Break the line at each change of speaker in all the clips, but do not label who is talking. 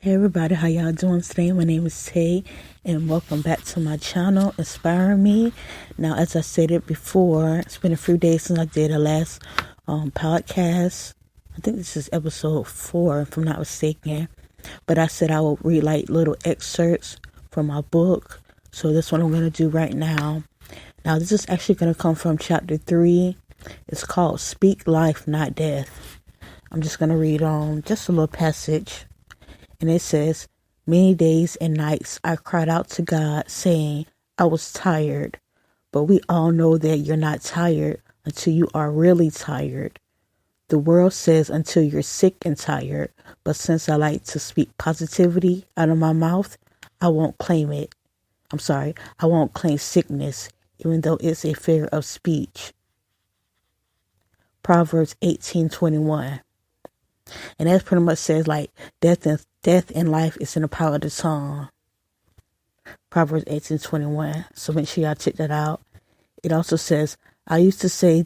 Hey everybody, how y'all doing today? My name is Tay and welcome back to my channel, Inspiring Me. Now, as I stated before, it's been a few days since I did the last podcast. I think this is episode 4, if I'm not mistaken. But I said I will read like little excerpts from my book. So this one I'm going to do right now. Now, this is actually going to come from chapter 3. It's called Speak Life, Not Death. I'm just going to read just a little passage. And it says, "Many days and nights I cried out to God saying I was tired. But we all know that you're not tired until you are really tired. The world says until you're sick and tired. But since I like to speak positivity out of my mouth, I won't claim it. I won't claim sickness, even though it's a figure of speech." Proverbs 18:21. And that pretty much says like death and life is in the power of the tongue. Proverbs 18:21. So make sure y'all check that out. It also says, I used to say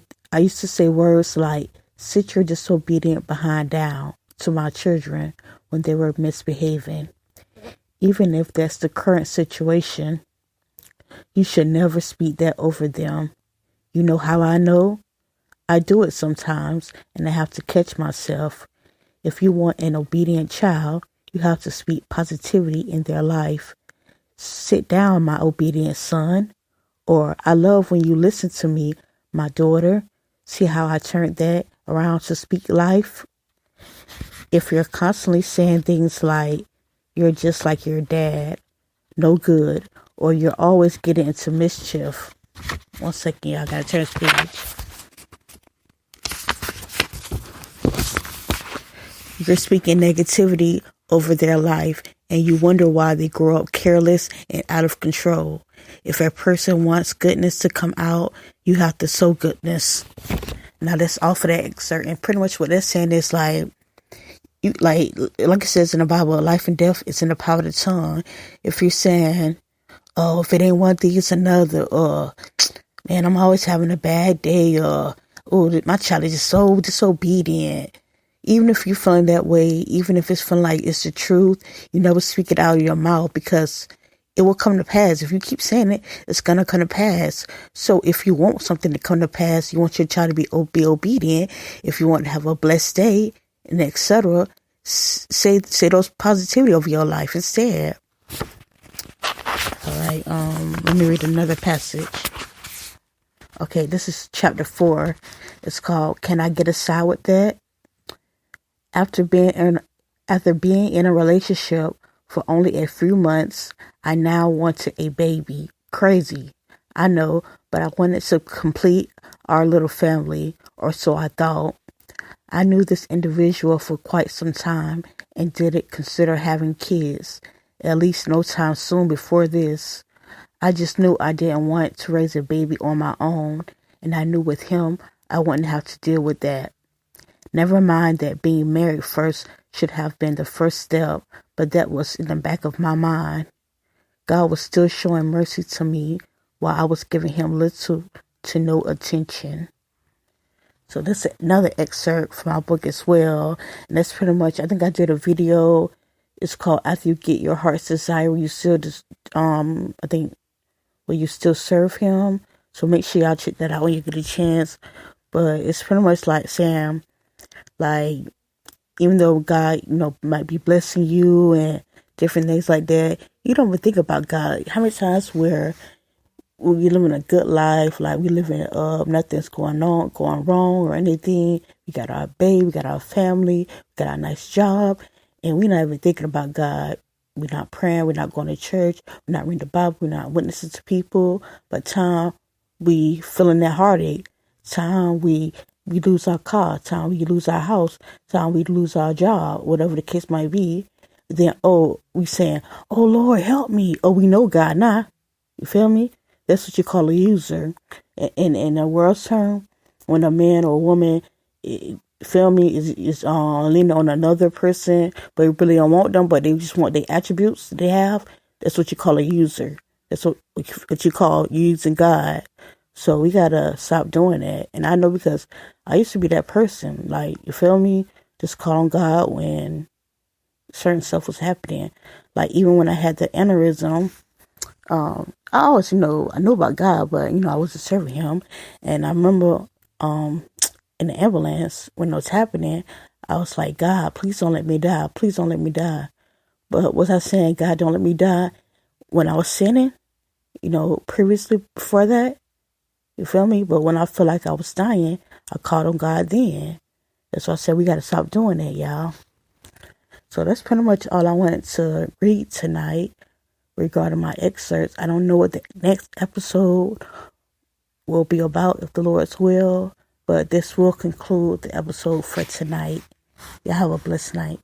words like "sit your disobedient behind down" to my children when they were misbehaving. Even if that's the current situation, you should never speak that over them. You know how I know? I do it sometimes and I have to catch myself. If you want an obedient child, you have to speak positivity in their life. "Sit down, my obedient son," or "I love when you listen to me, my daughter." See how I turned that around to speak life? If you're constantly saying things like "you're just like your dad," "no good," or "you're always getting into mischief." One second, y'all, gotta turn this page. You're speaking negativity over their life, and you wonder why they grow up careless and out of control. If a person wants goodness to come out, you have to sow goodness. Now that's off of that excerpt, and pretty much what they're saying is like it says in the Bible, life and death is in the power of the tongue. If you're saying, "Oh, if it ain't one thing, it's another," or "Man, I'm always having a bad day," or "Oh, my child is just so disobedient." Even if you're feeling that way, even if it's feeling like it's the truth, you never speak it out of your mouth because it will come to pass. If you keep saying it, it's going to come to pass. So if you want something to come to pass, you want your child to be obedient, if you want to have a blessed day, and etc., say those positivity over your life instead. All right, let me read another passage. Okay, this is chapter 4. It's called "Can I Get a Side with That?" After being in a relationship for only a few months, I now wanted a baby. Crazy, I know, but I wanted to complete our little family, or so I thought. I knew this individual for quite some time and didn't consider having kids, at least no time soon before this. I just knew I didn't want to raise a baby on my own, and I knew with him I wouldn't have to deal with that. Never mind that being married first should have been the first step, but that was in the back of my mind. God was still showing mercy to me while I was giving him little to no attention. So this is another excerpt from my book as well. And that's pretty much, I think I did a video. It's called "After You Get Your Heart's Desire," where you still where you still serve him. So make sure y'all check that out when you get a chance. But it's pretty much like saying, like, even though God, might be blessing you and different things like that, you don't even think about God. How many times where we living a good life, like we living nothing's going wrong or anything. We got our baby, we got our family, we got our nice job, and we're not even thinking about God. We're not praying, we're not going to church, we're not reading the Bible, we're not witnessing to people. But time we feeling that heartache, time we lose our car, time we lose our house, time we lose our job, whatever the case might be, then, we saying, "Oh, Lord, help me." Oh, we know God now. You feel me? That's what you call a user. In a world's term, when a man or a woman, feel me, is leaning on another person, but really don't want them, but they just want the attributes they have, that's what you call a user. That's what you call using God. So we gotta stop doing that. And I know because I used to be that person. Like, you feel me? Just call on God when certain stuff was happening. Like even when I had the aneurysm, I always, I knew about God, but I wasn't serving Him. And I remember, in the ambulance when it was happening, I was like, God, please don't let me die. Please don't let me die. But was I saying, God, don't let me die when I was sinning? Previously before that, you feel me? But when I feel like I was dying, I called on God then. That's why I said we got to stop doing that, y'all. So that's pretty much all I wanted to read tonight regarding my excerpts. I don't know what the next episode will be about, if the Lord's will, but this will conclude the episode for tonight. Y'all have a blessed night.